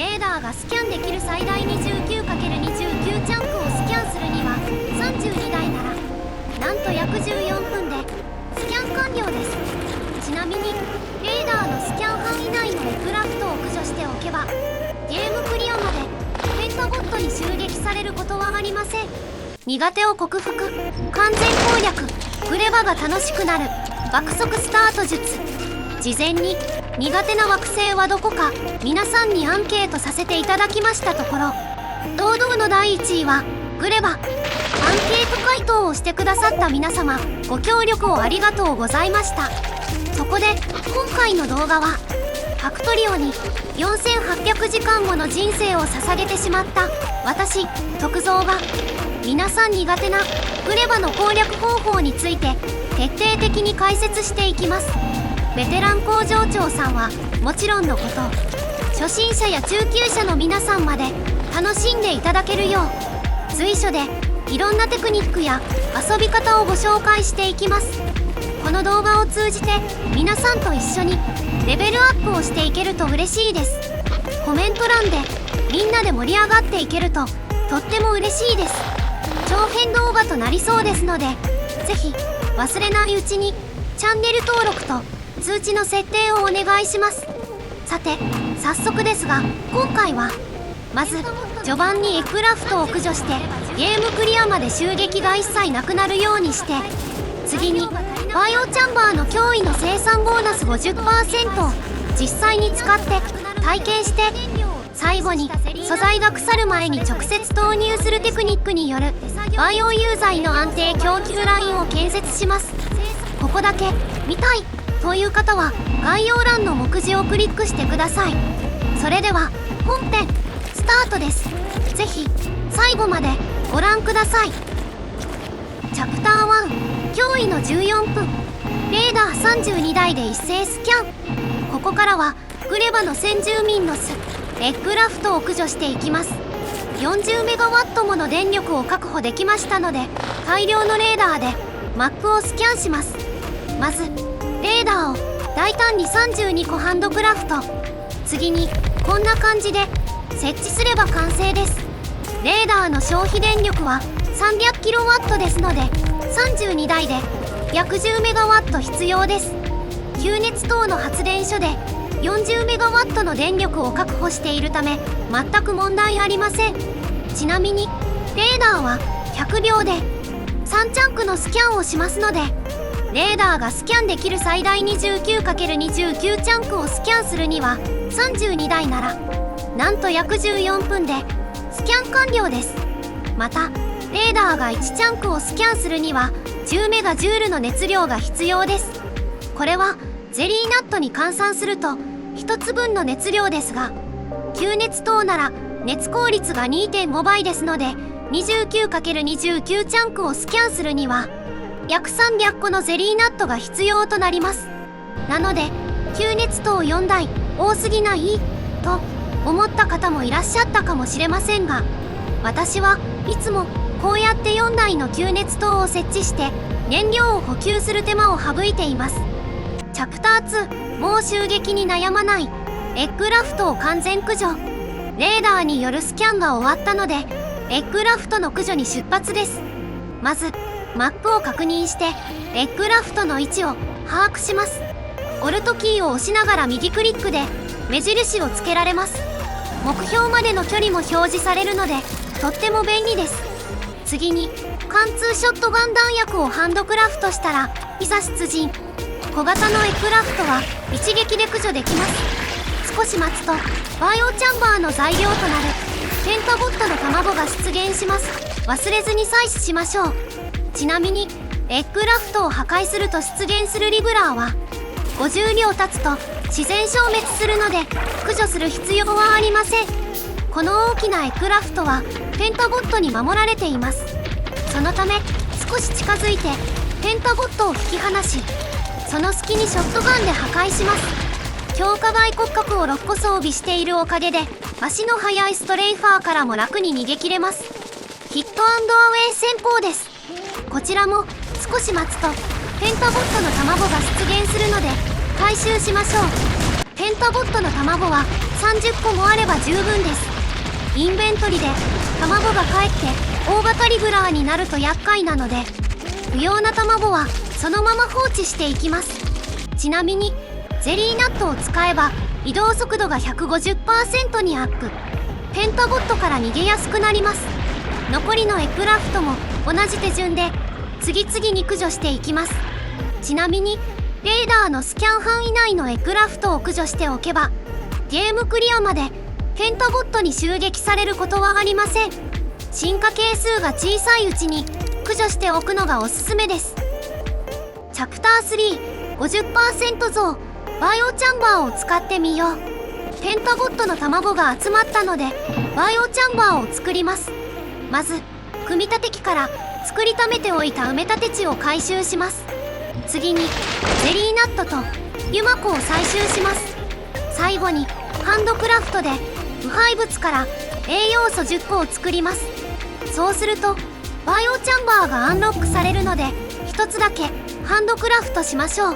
レーダーがスキャンできる最大 29×29 チャンクをスキャンするには32台ならなんと約14分でスキャン完了です。ちなみにレーダーのスキャン範囲内のエクラフトを駆除しておけばゲームクリアまでペンタボットに襲撃されることはありません。苦手を克服、完全攻略、グレバが楽しくなる爆速スタート術。事前に苦手な惑星はどこか皆さんにアンケートさせていただきましたところ、堂々の第1位はグレバ。アンケート回答をしてくださった皆様、ご協力をありがとうございました。そこで今回の動画はファクトリオに4800時間もの人生を捧げてしまった私徳蔵が皆さん苦手なグレバの攻略方法について徹底的に解説していきます。ベテラン工場長さんはもちろんのこと、初心者や中級者の皆さんまで楽しんでいただけるよう随所でいろんなテクニックや遊び方をご紹介していきます。この動画を通じて皆さんと一緒にレベルアップをしていけると嬉しいです。コメント欄でみんなで盛り上がっていけるととっても嬉しいです。長編動画となりそうですので、ぜひ忘れないうちにチャンネル登録と通知の設定をお願いします。さて早速ですが、今回はまず序盤にエクラフトを駆除してゲームクリアまで襲撃が一切なくなるようにして、次にバイオチャンバーの驚異の生産ボーナス 50% を実際に使って体験して、最後に素材が腐る前に直接投入するテクニックによるバイオ有剤の安定供給ラインを建設します。ここだけ見たいという方は概要欄の目次をクリックしてください。それでは本編スタートです。ぜひ最後までご覧ください。チャプター1、驚異の14分。レーダー32台で一斉スキャン。ここからはグレバの先住民の巣エッグラフトを駆除していきます。40メガワットもの電力を確保できましたので、大量のレーダーでマップをスキャンします。まずレーダーを大胆に32個ハンドクラフト。次にこんな感じで設置すれば完成です。レーダーの消費電力は300キロワットですので、32台で約10メガワット必要です。給熱等の発電所で40メガワットの電力を確保しているため全く問題ありません。ちなみにレーダーは100秒で3チャンクのスキャンをしますので、レーダーがスキャンできる最大 29×29 チャンクをスキャンするには32台ならなんと約14分でスキャン完了です。またレーダーが1チャンクをスキャンするには10メガジュールの熱量が必要です。これはゼリーナットに換算すると1つ分の熱量ですが、給熱等なら熱効率が 2.5 倍ですので 29×29 チャンクをスキャンするには約300個のゼリーナットが必要となります。なので給熱等4台多すぎないと思った方もいらっしゃったかもしれませんが、私はいつもこうやって4台の給熱塔を設置して燃料を補給する手間を省いています。チャプター2、もう襲撃に悩まないエッグラフトを完全駆除。レーダーによるスキャンが終わったのでエッグラフトの駆除に出発です。まずマップを確認してエッグラフトの位置を把握します。オルトキーを押しながら右クリックで目印をつけられます。目標までの距離も表示されるのでとっても便利です。次に貫通ショットガン弾薬をハンドクラフトしたらいざ出陣。小型のエッグラフトは一撃で駆除できます。少し待つとバイオチャンバーの材料となるペンタボットの卵が出現します。忘れずに採取しましょう。ちなみにエッグラフトを破壊すると出現するリグラーは50秒経つと自然消滅するので駆除する必要はありません。この大きなエッグラフトはペンタボットに守られています。そのため少し近づいてペンタボットを引き離し、その隙にショットガンで破壊します。強化外骨格を6個装備しているおかげで足の速いストレイファーからも楽に逃げ切れます。ヒットアウェイ戦法です。こちらも少し待つとペンタボットの卵が出現するので回収しましょう。ペンタボットの卵は30個もあれば十分です。インベントリで卵がかえって大型リブラーになると厄介なので、不要な卵はそのまま放置していきます。ちなみにゼリーナットを使えば移動速度が 150% にアップ。ペンタゴットから逃げやすくなります。残りのエクラフトも同じ手順で次々に駆除していきます。ちなみにレーダーのスキャン範囲内のエクラフトを駆除しておけばゲームクリアまでペンタゴットに襲撃されることはありません。進化係数が小さいうちに駆除しておくのがおすすめです。チャプター 350% 増バイオチャンバーを使ってみよう。ペンタゴットの卵が集まったのでバイオチャンバーを作ります。まず組み立て機から作りためておいた埋め立て地を回収します。次にゼリーナットとユマコを採集します。最後にハンドクラフトで腐敗物から栄養素10個を作ります。そうするとバイオチャンバーがアンロックされるので一つだけハンドクラフトしましょう。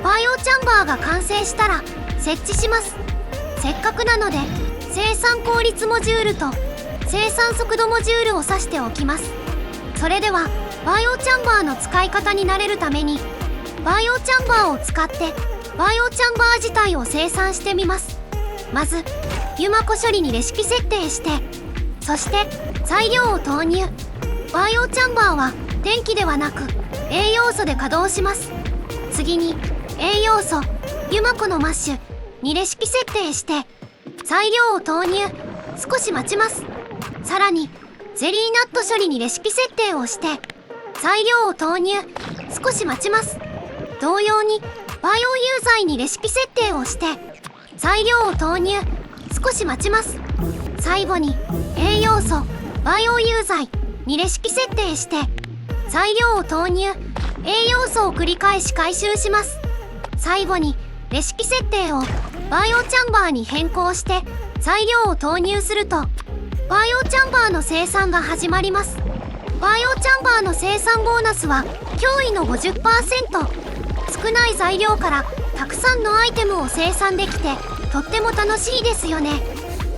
バイオチャンバーが完成したら設置します。せっかくなので生産効率モジュールと生産速度モジュールを挿しておきます。それではバイオチャンバーの使い方に慣れるためにバイオチャンバーを使ってバイオチャンバー自体を生産してみます。まずユマコ処理にレシピ設定して、そして材料を投入。バイオチャンバーは電気ではなく栄養素で稼働します。次に栄養素ユマコのマッシュにレシピ設定して材料を投入。少し待ちます。さらにゼリーナット処理にレシピ設定をして材料を投入。少し待ちます。同様にバイオ有剤にレシピ設定をして材料を投入。少し待ちます。最後に栄養素バイオ有剤にレシピ設定して材料を投入。栄養素を繰り返し回収します。最後にレシピ設定をバイオチャンバーに変更して材料を投入するとバイオチャンバーの生産が始まります。バイオチャンバーの生産ボーナスは驚異の 50%。 少ない材料からたくさんのアイテムを生産できてとっても楽しいですよね。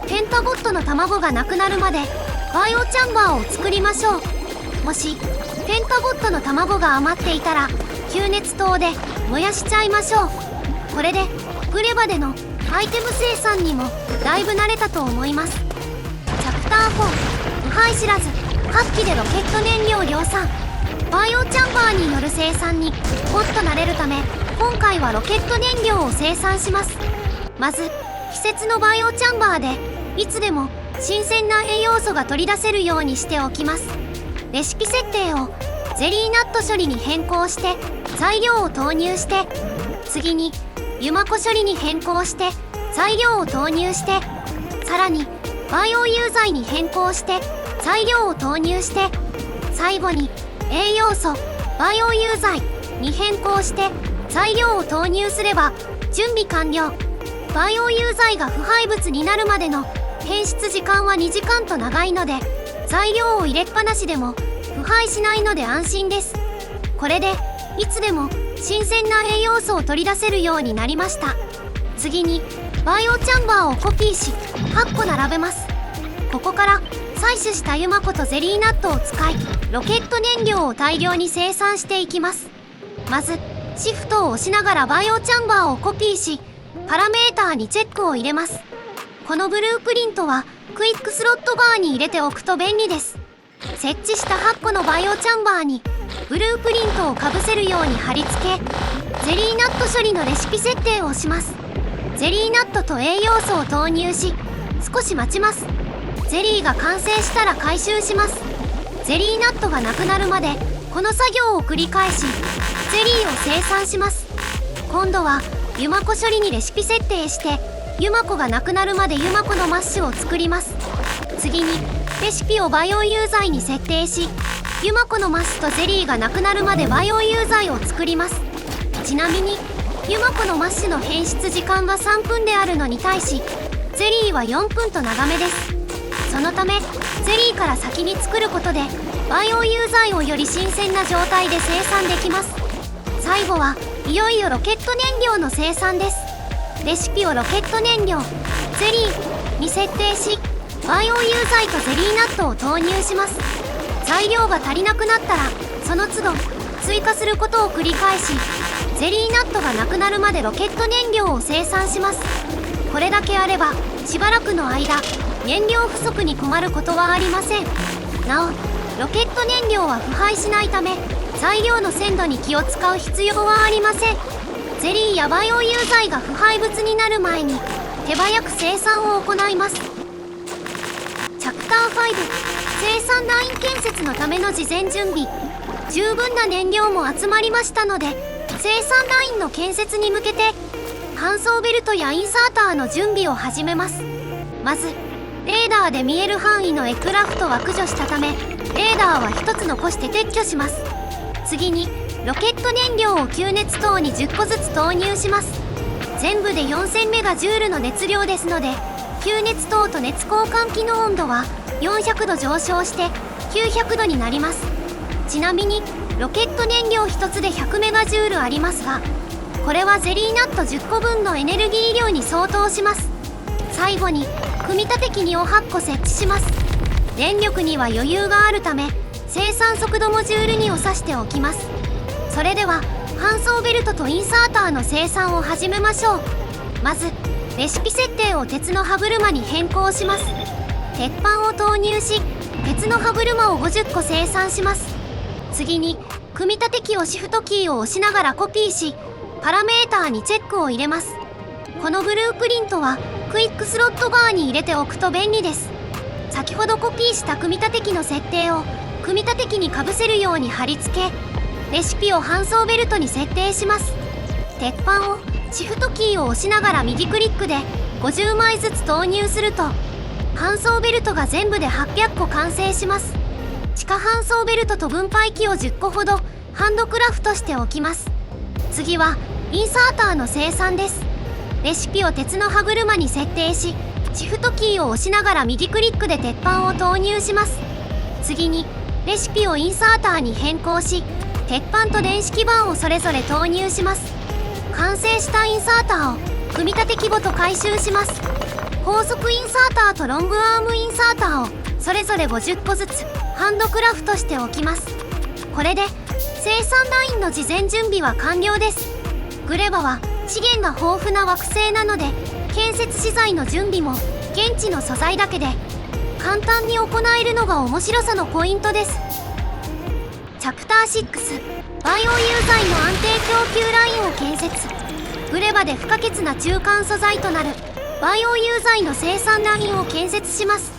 ペンタゴットの卵がなくなるまでバイオチャンバーを作りましょう。もしペンタゴットの卵が余っていたら吸熱灯で燃やしちゃいましょう。これでグレバでのアイテム生産にもだいぶ慣れたと思います。チャプター4腐敗知らず8機でロケット燃料量産。バイオチャンバーによる生産にもっと慣れるため今回はロケット燃料を生産します。まず季節のバイオチャンバーでいつでも新鮮な栄養素が取り出せるようにしておきます。レシピ設定をゼリーナット処理に変更して材料を投入して、次にユマコ処理に変更して材料を投入して、さらにバイオ有剤に変更して材料を投入して、最後に栄養素バイオ有剤に変更して材料を投入すれば準備完了。バイオ有剤が腐敗物になるまでの変質時間は2時間と長いので材料を入れっぱなしでも腐敗しないので安心です。これでいつでも新鮮な栄養素を取り出せるようになりました。次にバイオチャンバーをコピーし8個並べます。ここから採取したユマコとゼリーナットを使いロケット燃料を大量に生産していきます。まずシフトを押しながらバイオチャンバーをコピーしパラメーターにチェックを入れます。このブループリントはクイックスロットバーに入れておくと便利です。設置した8個のバイオチャンバーにブループリントをかぶせるように貼り付け、ゼリーナット処理のレシピ設定をします。ゼリーナットと栄養素を投入し少し待ちます。ゼリーが完成したら回収します。ゼリーナットがなくなるまでこの作業を繰り返しゼリーを生産します。今度はユマコ処理にレシピ設定してユマコがなくなるまでユマコのマッシュを作ります。次にレシピをバイオ有剤に設定しユマコのマッシュとゼリーがなくなるまでバイオ有剤を作ります。ちなみにユマコのマッシュの変質時間は3分であるのに対しゼリーは4分と長めです。そのためゼリーから先に作ることでバイオ有剤をより新鮮な状態で生産できます。最後はいよいよロケット燃料の生産です。レシピをロケット燃料ゼリーに設定し、バイオ融剤とゼリーナットを投入します。材料が足りなくなったらその都度追加することを繰り返し、ゼリーナットがなくなるまでロケット燃料を生産します。これだけあればしばらくの間燃料不足に困ることはありません。なおロケット燃料は腐敗しないため材料の鮮度に気を使う必要はありません。ゼリーやバイオ融剤が腐敗物になる前に手早く生産を行います。チャプター5、生産ライン建設のための事前準備。十分な燃料も集まりましたので、生産ラインの建設に向けて搬送ベルトやインサーターの準備を始めます。まずレーダーで見える範囲のエクラフトは駆除したため、レーダーは1つ残して撤去します。次にロケット燃料を吸熱塔に10個ずつ投入します。全部で4000メガジュールの熱量ですので、吸熱塔と熱交換器の温度は400度上昇して900度になります。ちなみにロケット燃料1つで100メガジュールありますが、これはゼリーナット10個分のエネルギー量に相当します。最後に組み立て機にを8個設置します。電力には余裕があるため生産速度モジュール2を挿しておきます。それでは搬送ベルトとインサーターの生産を始めましょう。まずレシピ設定を鉄の歯車に変更します。鉄板を投入し、鉄の歯車を50個生産します。次に組み立て機をシフトキーを押しながらコピーし、パラメーターにチェックを入れます。このブループリントはクイックスロットバーに入れておくと便利です。先ほどコピーした組み立て機の設定を組み立て機にかぶせるように貼り付け、レシピを搬送ベルトに設定します。鉄板をシフトキーを押しながら右クリックで50枚ずつ投入すると、搬送ベルトが全部で800個完成します。地下搬送ベルトと分配器を10個ほどハンドクラフトしておきます。次はインサーターの生産です。レシピを鉄の歯車に設定し、シフトキーを押しながら右クリックで鉄板を投入します。次にレシピをインサーターに変更し、鉄板と電子基板をそれぞれ投入します。完成したインサーターを組み立て基板と回収します。高速インサーターとロングアームインサーターをそれぞれ50個ずつハンドクラフトしておきます。これで生産ラインの事前準備は完了です。グレバは資源が豊富な惑星なので、建設資材の準備も現地の素材だけで簡単に行えるのが面白さのポイントです。チャプター6、バイオ融剤の安定供給ラインを建設。グレバで不可欠な中間素材となるバイオ融剤の生産ラインを建設します。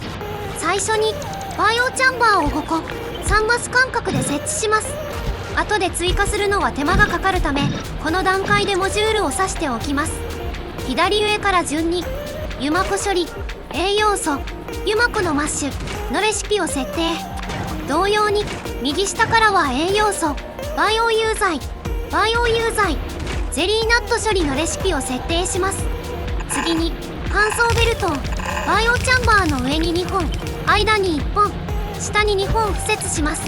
最初にバイオチャンバーを5個3マス間隔で設置します。後で追加するのは手間がかかるため、この段階でモジュールを挿しておきます。左上から順にユマコ処理、栄養素、ユマコのマッシュのレシピを設定。同様に右下からは栄養素、バイオ融剤、バイオ融剤、ゼリーナット処理のレシピを設定します。次に搬送ベルトをバイオチャンバーの上に2本、間に1本、下に2本付設します。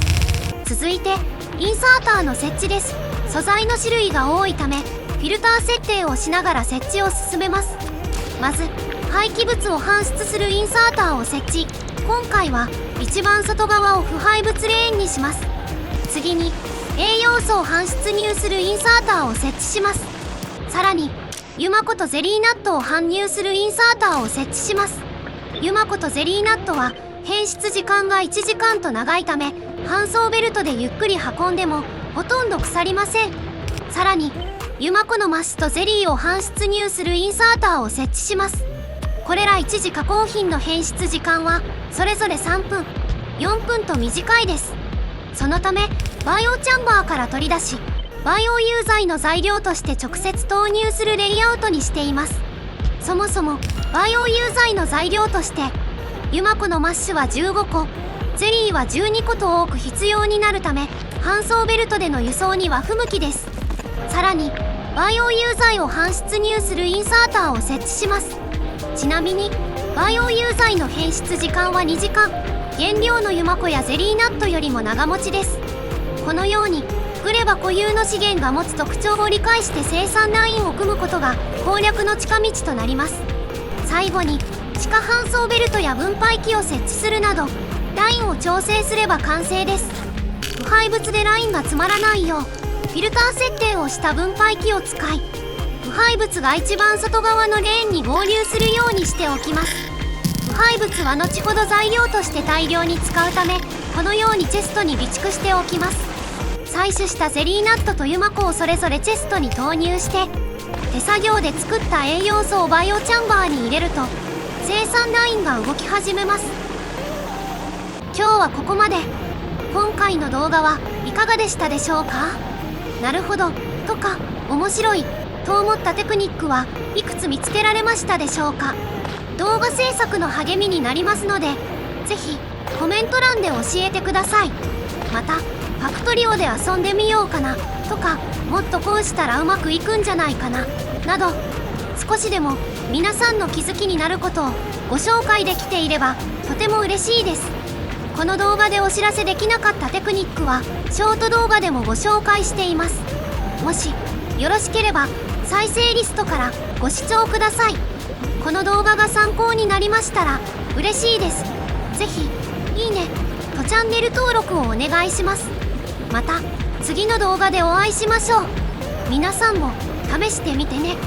続いてインサーターの設置です。素材の種類が多いためフィルター設定をしながら設置を進めます。まず廃棄物を搬出するインサーターを設置。今回は一番外側を腐敗物レーンにします。次に栄養素を搬出入するインサーターを設置します。さらにユマコとゼリーナットを搬入するインサーターを設置します。ユマコとゼリーナットは変質時間が1時間と長いため、搬送ベルトでゆっくり運んでもほとんど腐りません。さらにユマコのマスとゼリーを搬出入するインサーターを設置します。これら一次加工品の変質時間はそれぞれ3分、4分と短いです。そのためバイオチャンバーから取り出し、バイオ融剤の材料として直接投入するレイアウトにしています。そもそもバイオ融剤の材料としてユマコのマッシュは15個、ゼリーは12個と多く必要になるため、搬送ベルトでの輸送には不向きです。さらにバイオ融剤を搬出入するインサーターを設置します。ちなみにバイオ融剤の変質時間は2時間、原料のユマコやゼリーナットよりも長持ちです。このようにグレバ固有の資源が持つ特徴を理解して生産ラインを組むことが攻略の近道となります。最後に地下搬送ベルトや分配器を設置するなどラインを調整すれば完成です。腐敗物でラインが詰まらないようフィルター設定をした分配器を使い、腐敗物が一番外側のレーンに合流するようにしておきます。腐敗物は後ほど材料として大量に使うため、このようにチェストに備蓄しておきます。採取したゼリーナットとユマコをそれぞれチェストに投入して、手作業で作った栄養素をバイオチャンバーに入れると生産ラインが動き始めます。今日はここまで。今回の動画はいかがでしたでしょうか？なるほどとか面白いと思ったテクニックはいくつ見つけられましたでしょうか？動画制作の励みになりますので、ぜひコメント欄で教えてください。またファクトリオで遊んでみようかなとか、もっとこうしたらうまくいくんじゃないかななど、少しでも皆さんの気づきになることをご紹介できていればとても嬉しいです。この動画でお知らせできなかったテクニックはショート動画でもご紹介しています。もしよろしければ再生リストからご視聴ください。この動画が参考になりましたら嬉しいです。ぜひいいねとチャンネル登録をお願いします。また次の動画でお会いしましょう。皆さんも試してみてね。